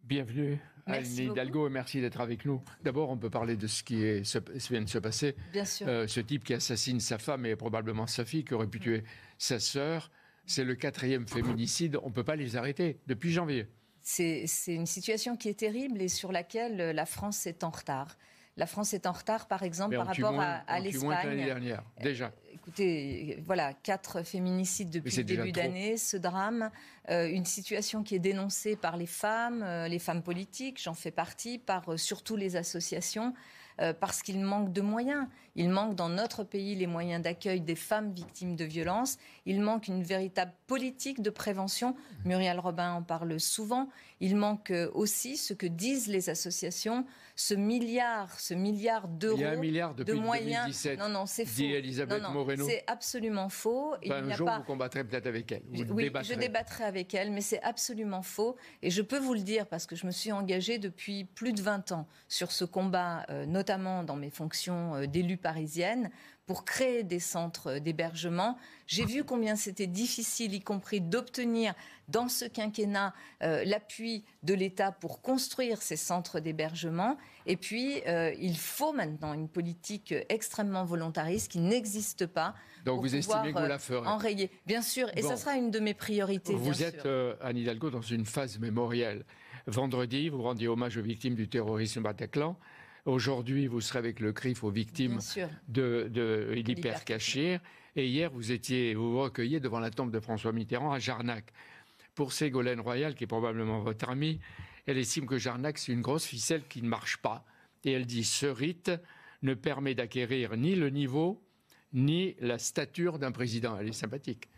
Bienvenue, Anne Hidalgo, et merci d'être avec nous. D'abord, on peut parler de ce qui vient de se passer. Bien sûr. Ce type qui assassine sa femme et probablement sa fille, qui aurait pu tuer sa sœur, c'est le 4e féminicide. On ne peut pas les arrêter depuis janvier. C'est une situation qui est terrible et sur laquelle la France est en retard. La France est en retard, par exemple, par rapport à l'Espagne. Moins que l'année dernière, déjà. Écoutez, voilà, 4 féminicides depuis le début d'année, ce drame, une situation qui est dénoncée par les femmes politiques, j'en fais partie, par surtout les associations, parce qu'il manque de moyens. Il manque dans notre pays les moyens d'accueil des femmes victimes de violences. Il manque une véritable politique de prévention. Muriel Robin en parle souvent. Il manque aussi ce que disent les associations, ce milliard d'euros. Il y a 1 milliard depuis de moyens. 2017. Non, c'est faux. Dit Elisabeth Moreno. C'est absolument faux. Un jour, vous combattrez peut-être avec elle. Oui, je débattrai avec elle, mais c'est absolument faux. Et je peux vous le dire parce que je me suis engagée depuis plus de 20 ans sur ce combat, notamment dans mes fonctions d'élue parisienne, pour créer des centres d'hébergement. J'ai vu combien c'était difficile, y compris d'obtenir dans ce quinquennat l'appui de l'État pour construire ces centres d'hébergement. Et puis, il faut maintenant une politique extrêmement volontariste qui n'existe pas. Donc vous estimez que vous la ferez enrayer. Bien sûr, et ça sera une de mes priorités. Vous êtes, Anne Hidalgo, dans une phase mémorielle. Vendredi, vous rendiez hommage aux victimes du terrorisme Bataclan. Aujourd'hui, vous serez avec le CRIF aux victimes de l'Hypercachère. Et hier, vous vous recueilliez devant la tombe de François Mitterrand à Jarnac. Pour Ségolène Royal, qui est probablement votre amie, elle estime que Jarnac, c'est une grosse ficelle qui ne marche pas. Et elle dit, ce rite ne permet d'acquérir ni le niveau, ni la stature d'un président. Elle est sympathique.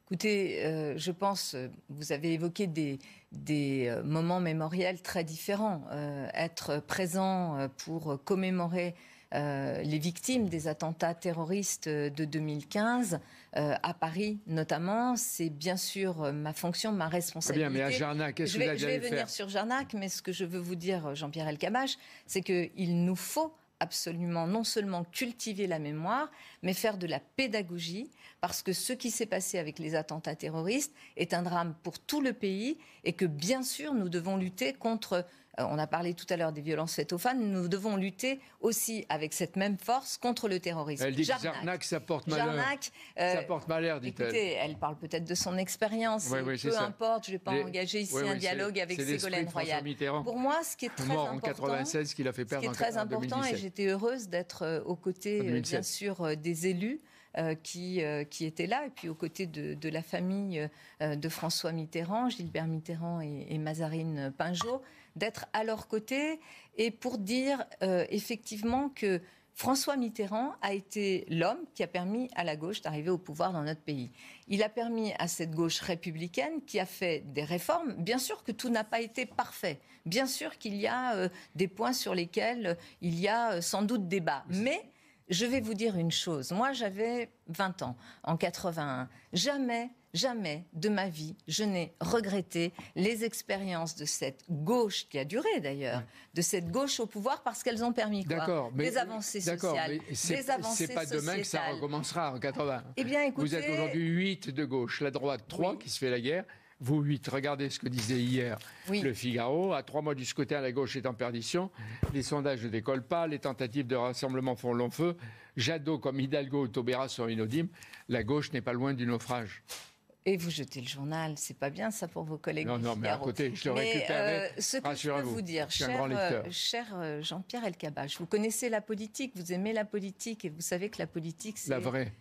Écoutez, je pense, vous avez évoqué des moments mémoriels très différents. Être présent pour commémorer les victimes des attentats terroristes de 2015, à Paris notamment, c'est bien sûr ma fonction, ma responsabilité. Très bien, mais à Jarnac, qu'est-ce que vous allez faire ? Je vais venir sur Jarnac, mais ce que je veux vous dire, Jean-Pierre Elkabbach, c'est qu'il nous faut absolument non seulement cultiver la mémoire, mais faire de la pédagogie, parce que ce qui s'est passé avec les attentats terroristes est un drame pour tout le pays et que bien sûr nous devons lutter contre, on a parlé tout à l'heure des violences faites aux femmes, nous devons lutter aussi avec cette même force contre le terrorisme. Elle dit que Jarnac, ça porte malheur. Ça porte malheur, dit-elle. Écoutez, elle parle peut-être de son expérience, peu importe, je ne vais pas engager ici un dialogue avec Ségolène Royal. Pour moi, ce qui est très mort important, en 96, qui l'a fait perdre ce qui est très important, et j'étais heureuse d'être aux côtés, bien sûr, des élus qui étaient là, et puis aux côtés de la famille de François Mitterrand, Gilbert Mitterrand et Mazarine Pinjot, d'être à leur côté et pour dire effectivement que François Mitterrand a été l'homme qui a permis à la gauche d'arriver au pouvoir dans notre pays. Il a permis à cette gauche républicaine qui a fait des réformes. Bien sûr que tout n'a pas été parfait. Bien sûr qu'il y a des points sur lesquels il y a sans doute débat. Mais je vais vous dire une chose. Moi, j'avais 20 ans en 81. Jamais de ma vie, je n'ai regretté les expériences de cette gauche, qui a duré d'ailleurs, de cette gauche au pouvoir, parce qu'elles ont permis quoi ? Des avancées sociales, des avancées c'est pas demain que ça recommencera en 80. Eh bien, écoutez, vous êtes aujourd'hui 8 de gauche, la droite 3 qui se fait la guerre. Vous 8, regardez ce que disait hier le Figaro. À 3 mois du scrutin, la gauche est en perdition. Les sondages ne décollent pas. Les tentatives de rassemblement font long feu. Jadot comme Hidalgo ou Taubira sont inaudibles. La gauche n'est pas loin du naufrage. Et vous jetez le journal, c'est pas bien ça pour vos collègues. Non, mais à côté, je le récupérerai. Ce que je peux vous dire, cher Jean-Pierre Elkabbach, vous connaissez la politique, vous aimez la politique et vous savez que la politique, c'est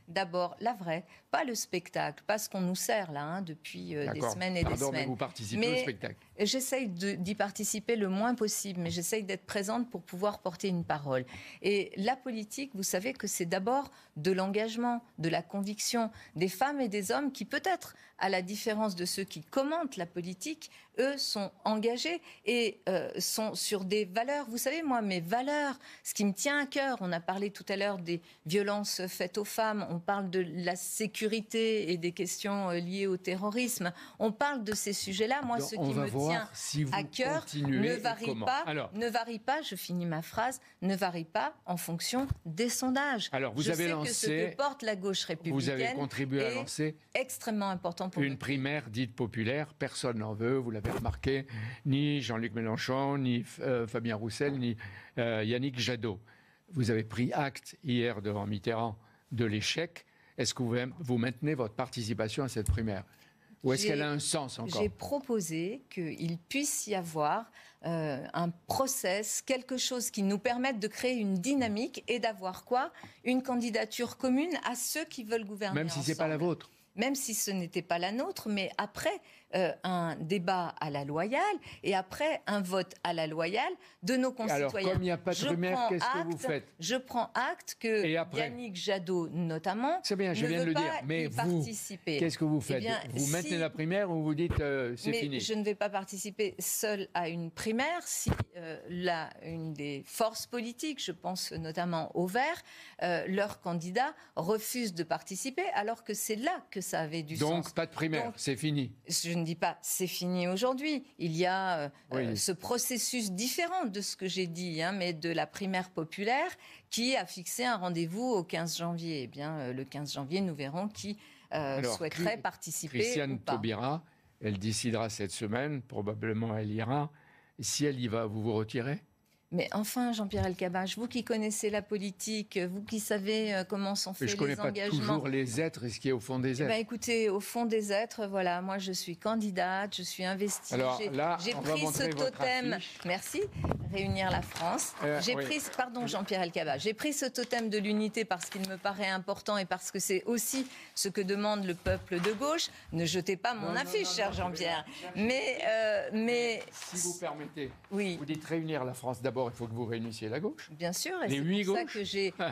d'abord la vraie, pas le spectacle, pas ce qu'on nous sert là depuis des semaines et des semaines. Mais vous participez au spectacle. J'essaye d'y participer le moins possible, mais j'essaye d'être présente pour pouvoir porter une parole. Et la politique, vous savez que c'est d'abord de l'engagement, de la conviction, des femmes et des hommes qui peut-être, à la différence de ceux qui commentent la politique, eux sont engagés et sont sur des valeurs. Vous savez, moi, mes valeurs, ce qui me tient à cœur, on a parlé tout à l'heure des violences faites aux femmes, on parle de la sécurité et des questions liées au terrorisme, on parle de ces sujets-là. Moi, ce qui me tient à cœur ne varie pas, je finis ma phrase, ne varie pas en fonction des sondages. Alors, vous avez lancé, que ce que porte la gauche républicaine, vous avez contribué à lancer extrêmement important pour une primaire dite populaire, personne n'en veut, vous l'avez avez remarqué, ni Jean-Luc Mélenchon, ni Fabien Roussel, ni Yannick Jadot. Vous avez pris acte hier devant Mitterrand de l'échec. Est-ce que vous maintenez votre participation à cette primaire? Ou est-ce qu'elle a un sens encore? J'ai proposé qu'il puisse y avoir un process, quelque chose qui nous permette de créer une dynamique et d'avoir quoi? Une candidature commune à ceux qui veulent gouverner Même si ce n'est pas la vôtre. Même si ce n'était pas la nôtre, mais après un débat à la loyale et après un vote à la loyale de nos concitoyens. Alors, comme il n'y a pas de primaire, qu'est-ce que vous faites? Je prends acte que Yannick Jadot, notamment, c'est bien, je viens de le dire. Mais vous, qu'est-ce que vous faites? Eh bien, vous maintenez la primaire ou vous dites c'est fini? Je ne vais pas participer seule à une primaire si une des forces politiques, je pense notamment aux Verts, leur candidat refuse de participer, alors que c'est là que ça avait du sens. Donc, pas de primaire, c'est fini. Je ne dis pas c'est fini aujourd'hui. Il y a ce processus différent de ce que j'ai dit, mais de la primaire populaire qui a fixé un rendez-vous au 15 janvier. Eh bien, le 15 janvier, nous verrons qui souhaiterait participer Christiane ou pas. Taubira, elle décidera cette semaine, probablement elle ira. Si elle y va, vous vous retirez? Mais enfin, Jean-Pierre Elkabbach, vous qui connaissez la politique, vous qui savez comment sont faits les engagements... Je ne connais pas toujours les êtres et ce qui est au fond des êtres. Écoutez, au fond des êtres, voilà, moi je suis candidate, je suis investie. Alors là, j'ai pris ce totem... Merci, réunir la France. J'ai pris, pardon Jean-Pierre Elkabbach, j'ai pris ce totem de l'unité parce qu'il me paraît important et parce que c'est aussi ce que demande le peuple de gauche. Ne jetez pas mon affiche, cher Jean-Pierre. Mais... Si vous permettez, oui. Vous dites réunir la France d'abord. Il faut que vous réunissiez la gauche. Bien sûr, et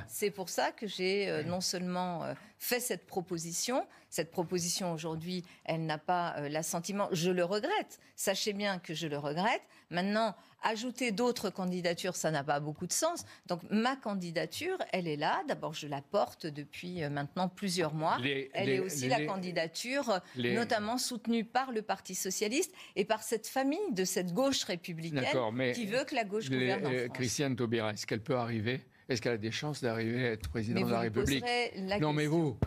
c'est pour ça que j'ai non seulement fait cette proposition. Cette proposition aujourd'hui, elle n'a pas l'assentiment. Je le regrette. Sachez bien que je le regrette. Maintenant, ajouter d'autres candidatures, ça n'a pas beaucoup de sens. Donc ma candidature, elle est là. D'abord, je la porte depuis maintenant plusieurs mois. Elle est aussi la candidature, notamment soutenue par le Parti socialiste et par cette famille de cette gauche républicaine qui veut que la gauche gouverne en France. Christiane Taubira, est-ce qu'elle peut arriver? Est-ce qu'elle a des chances d'arriver à être présidente de la République? Non, mais vous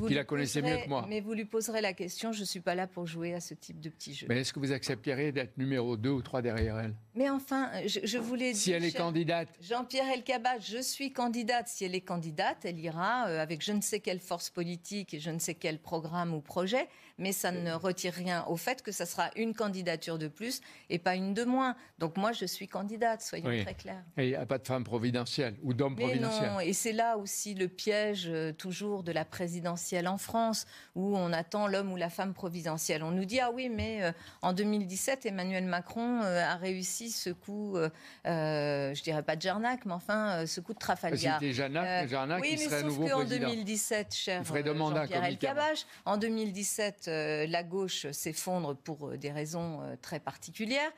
qui la connaissez mieux que moi. Mais vous lui poserez la question, je ne suis pas là pour jouer à ce type de petit jeu. Mais est-ce que vous accepteriez d'être numéro 2 ou 3 derrière elle? Mais enfin, je voulais dire... Si elle est candidate. Jean-Pierre Elkabbach, je suis candidate. Si elle est candidate, elle ira avec je ne sais quelle force politique et je ne sais quel programme ou projet, mais ça ne retire rien au fait que ça sera une candidature de plus et pas une de moins. Donc moi, je suis candidate, soyons très clairs. Et il n'y a pas de femme providentielle ou d'homme providentiel. Non, et c'est là aussi le piège toujours de la présidentielle en France, où on attend l'homme ou la femme providentielle. On nous dit, ah oui, mais en 2017, Emmanuel Macron a réussi ce coup, je dirais pas de Jarnac, mais enfin, ce coup de Trafalgar. C'était Jarnac qui serait à nouveau président. Oui, mais sauf qu'en 2017, cher Jean-Pierre Elkabbach, en 2017, la gauche s'effondre pour des raisons très particulières,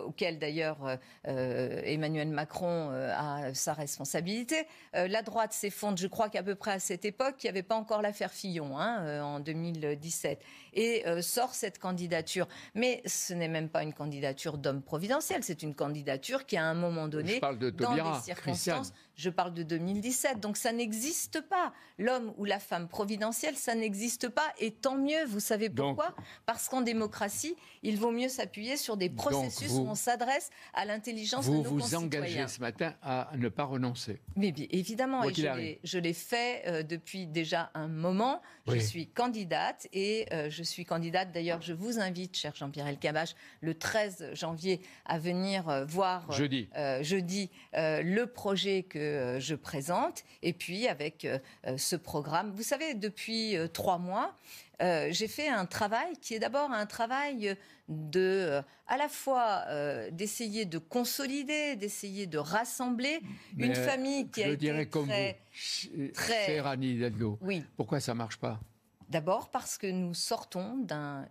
auxquelles d'ailleurs Emmanuel Macron a sa responsabilité. La droite s'effondre, je crois qu'à peu près à cette époque, il n'y avait pas encore l'affaire Fillon en 2017, et sort cette candidature. Mais ce n'est même pas une candidature d'homme providentiel, c'est une candidature qui, à un moment donné, dans des circonstances... Je parle de 2017, donc ça n'existe pas. L'homme ou la femme providentielle, ça n'existe pas, et tant mieux. Vous savez pourquoi? Parce qu'en démocratie, il vaut mieux s'appuyer sur des processus où on s'adresse à l'intelligence de nos concitoyens. Vous vous engagez ce matin à ne pas renoncer. Mais bien, évidemment, et je l'ai fait depuis déjà un moment. Oui. Je suis candidate, et je suis candidate. D'ailleurs, je vous invite, cher Jean-Pierre Elkabbach, le 13 janvier à venir voir jeudi le projet que je présente, et puis avec ce programme. Vous savez, depuis 3 mois, j'ai fait un travail qui est d'abord un travail à la fois d'essayer de consolider, d'essayer de rassembler une famille qui a été très... Chère Anne Hidalgo, oui. Pourquoi ça ne marche pas? D'abord parce que nous sortons d'un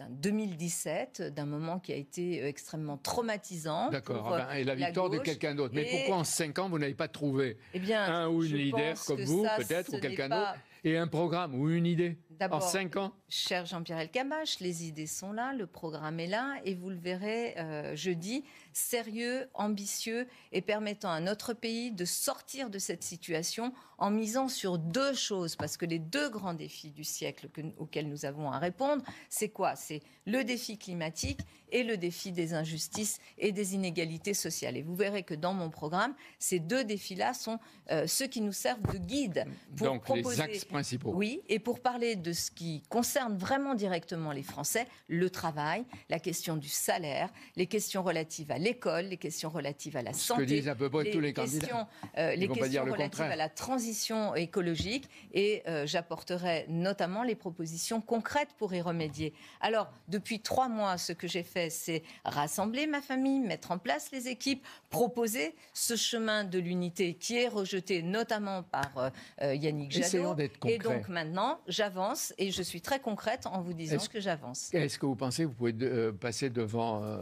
2017, d'un moment qui a été extrêmement traumatisant. D'accord, et la victoire de quelqu'un d'autre. Mais pourquoi en 5 ans, vous n'avez pas trouvé un ou une leader comme vous, peut-être, ou quelqu'un d'autre, et un programme ou une idée en 5 ans? Cher Jean-Pierre Elkabbach, les idées sont là, le programme est là, et vous le verrez jeudi, sérieux, ambitieux et permettant à notre pays de sortir de cette situation en misant sur 2 choses, parce que les 2 grands défis du siècle auxquels nous avons à répondre, c'est quoi? C'est le défi climatique et le défi des injustices et des inégalités sociales. Et vous verrez que dans mon programme, ces 2 défis-là sont ceux qui nous servent de guide pour donc proposer, les axes principaux. Oui, et pour parler de ce qui concerne vraiment directement les Français, le travail, la question du salaire, les questions relatives à l'école, les questions relatives à la santé, ce que disent à peu près tous les candidats. Les questions relatives à la transition écologique, et j'apporterai notamment les propositions concrètes pour y remédier. Alors, depuis 3 mois, ce que j'ai fait, c'est rassembler ma famille, mettre en place les équipes, proposer ce chemin de l'unité qui est rejeté notamment par Yannick Jadot. Et donc maintenant, j'avance et je suis très concrète en vous disant que j'avance. Est-ce que vous pensez que vous pouvez passer devant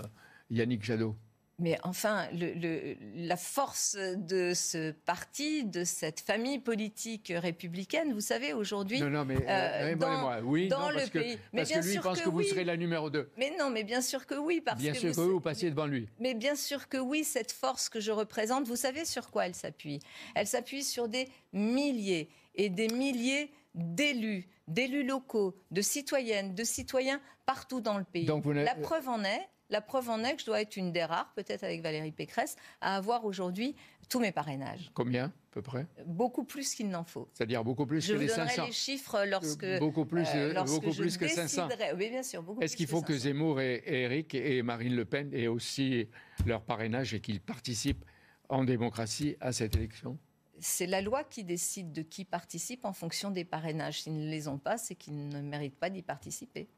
Yannick Jadot? Mais enfin, la force de ce parti, de cette famille politique républicaine, vous savez, aujourd'hui, dans le pays... Parce que lui, il pense que vous serez la numéro 2. Mais non, mais bien sûr que oui. Bien sûr que vous passiez devant lui. Mais bien sûr que oui, cette force que je représente, vous savez sur quoi elle s'appuie? Elle s'appuie sur des milliers et des milliers d'élus locaux, de citoyennes, de citoyens partout dans le pays. Donc La preuve en est que je dois être une des rares, peut-être avec Valérie Pécresse, à avoir aujourd'hui tous mes parrainages. Combien, à peu près? Beaucoup plus qu'il n'en faut. C'est-à-dire beaucoup plus que les 500? Je vous donnerai les chiffres lorsque... beaucoup plus que 500. Oui, bien sûr. Est-ce qu'il faut que Zemmour et Éric et Marine Le Pen aient aussi leur parrainage et qu'ils participent en démocratie à cette élection? C'est la loi qui décide de qui participe en fonction des parrainages. S'ils ne les ont pas, c'est qu'ils ne méritent pas d'y participer.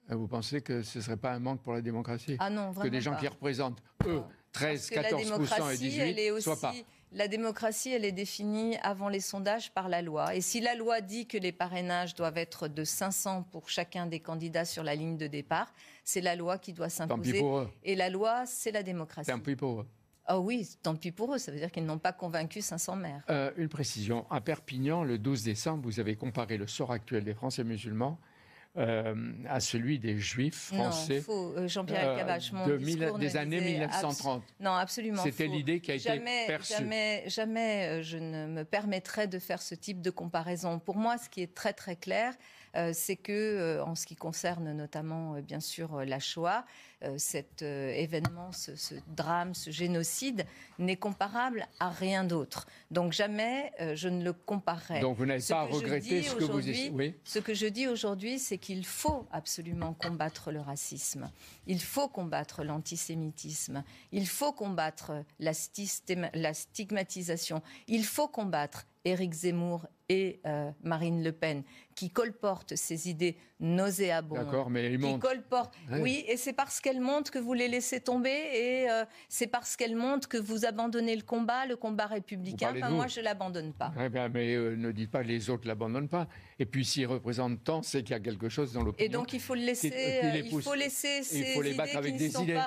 Vous pensez que ce ne serait pas un manque pour la démocratie? Ah non, vraiment que des gens qui représentent, eux, 13, 14% et 18%, soient pas. La démocratie, elle est définie avant les sondages par la loi. Et si la loi dit que les parrainages doivent être de 500 pour chacun des candidats sur la ligne de départ, c'est la loi qui doit s'imposer. Tant pis pour eux. Et la loi, c'est la démocratie. Tant pis pour eux. Ah oui, tant pis pour eux. Ça veut dire qu'ils n'ont pas convaincu 500 maires. Une précision. À Perpignan, le 12 décembre, vous avez comparé le sort actuel des Français musulmans à celui des Juifs français. Non, faux. Jean-Pierre Elkabbach, des années 1930. Non, absolument. C'était l'idée qui a été perçue. Jamais je ne me permettrai de faire ce type de comparaison. Pour moi, ce qui est très très clair, c'est que, en ce qui concerne notamment, bien sûr, la Shoah, cet événement, ce drame, ce génocide n'est comparable à rien d'autre. Donc jamais je ne le comparerai. Donc vous n'avez pas à regretter ce que vous dites. Oui. Ce que je dis aujourd'hui, c'est qu'il faut absolument combattre le racisme. Il faut combattre l'antisémitisme. Il faut combattre la stigmatisation. Il faut combattre Éric Zemmour et Marine Le Pen, qui colportent ces idées nauséabondes. D'accord, mais ils montent. Oui, et c'est parce qu'elles montent que vous les laissez tomber, et c'est parce qu'elles montent que vous abandonnez le combat républicain. Moi, je ne l'abandonne pas. Mais ne dites pas que les autres ne l'abandonnent pas. Et puis, s'ils représentent tant, c'est qu'il y a quelque chose dans l'opinion. Et donc, il faut le laisser. Il faut laisser ces idées. Il faut les battre avec des idées.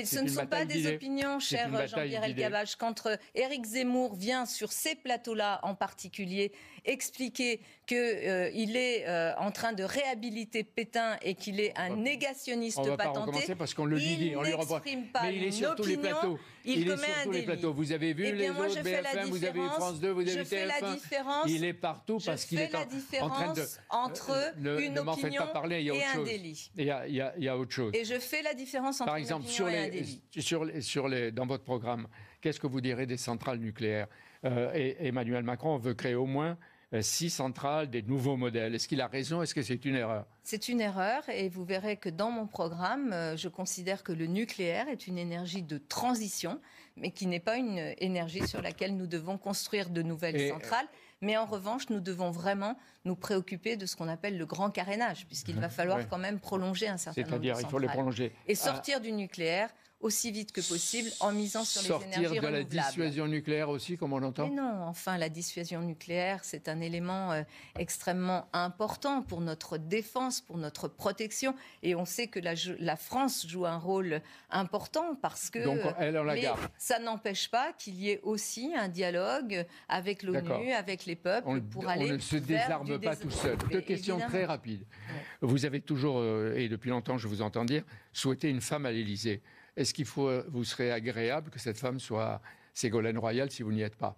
Ce ne sont pas des opinions, cher Jean-Pierre Elkabbach. Quand Éric Zemmour vient sur ces plateaux-là en particulier expliquer qu'il est en train de réhabiliter Pétain et qu'il est un négationniste patenté. On va pas recommencer parce qu'on le dit, on lui reproche. Mais il est sur tous les plateaux. Il commet un délit. Vous avez vu les autres BFM, vous avez France 2, vous avez TF1. Il est partout parce qu'il est en train de... entre une opinion et un délit. Il y a autre chose. Et je fais la différence entre une opinion et un délit. Par exemple, dans votre programme, qu'est-ce que vous direz des centrales nucléaires? Emmanuel Macron veut créer au moins 6 centrales, des nouveaux modèles. Est-ce qu'il a raison? Est-ce que c'est une erreur? C'est une erreur, et vous verrez que dans mon programme, je considère que le nucléaire est une énergie de transition, mais qui n'est pas une énergie sur laquelle nous devons construire de nouvelles centrales. Mais en revanche, nous devons vraiment nous préoccuper de ce qu'on appelle le grand carénage, puisqu'il va falloir quand même prolonger un certain nombre de centrales. C'est-à-dire, il faut les prolonger. Et sortir du nucléaire aussi vite que possible en misant sur les énergies renouvelables. Sortir de la dissuasion nucléaire aussi, comme on l'entend? Mais non, enfin, la dissuasion nucléaire, c'est un élément extrêmement important pour notre défense, pour notre protection. Et on sait que la France joue un rôle important parce que... Donc, elle en la garde. Ça n'empêche pas qu'il y ait aussi un dialogue avec l'ONU, avec les peuples, pour aller... On ne se désarme pas tout seul. Deux questions très rapides. Ouais. Vous avez toujours, et depuis longtemps, je vous entends dire, souhaité une femme à l'Élysée. Est-ce qu'il vous serait agréable que cette femme soit Ségolène Royal si vous n'y êtes pas?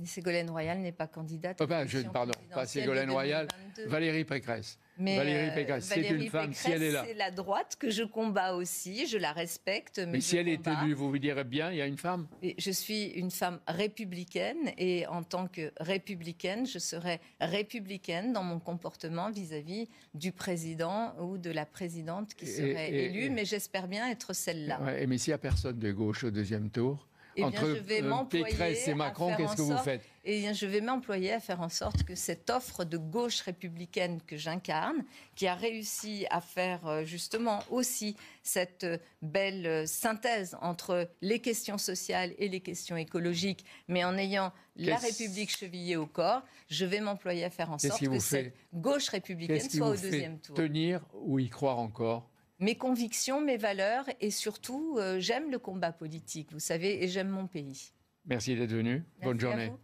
Ségolène Royal n'est pas candidate. Pardon, pas Ségolène Royal, Valérie Pécresse. Valérie Pécresse, c'est une femme, si elle est là. C'est la droite que je combats aussi, je la respecte. Mais si elle est élue, vous direz bien, il y a une femme? Je suis une femme républicaine et en tant que républicaine, je serai républicaine dans mon comportement vis-à-vis du président ou de la présidente qui serait élue, mais j'espère bien être celle-là. Ouais, mais s'il n'y a personne de gauche au deuxième tour, entre Pécresse et Macron, qu'est-ce que vous faites? Je vais m'employer à faire en sorte que cette offre de gauche républicaine que j'incarne, qui a réussi à faire justement aussi cette belle synthèse entre les questions sociales et les questions écologiques, mais en ayant la République chevillée au corps, je vais m'employer à faire en sorte que cette gauche républicaine soit au deuxième tour. Tenir ou y croire encore? Mes convictions, mes valeurs et surtout, j'aime le combat politique, vous savez, et j'aime mon pays. Merci d'être venu. Bonne journée. À vous.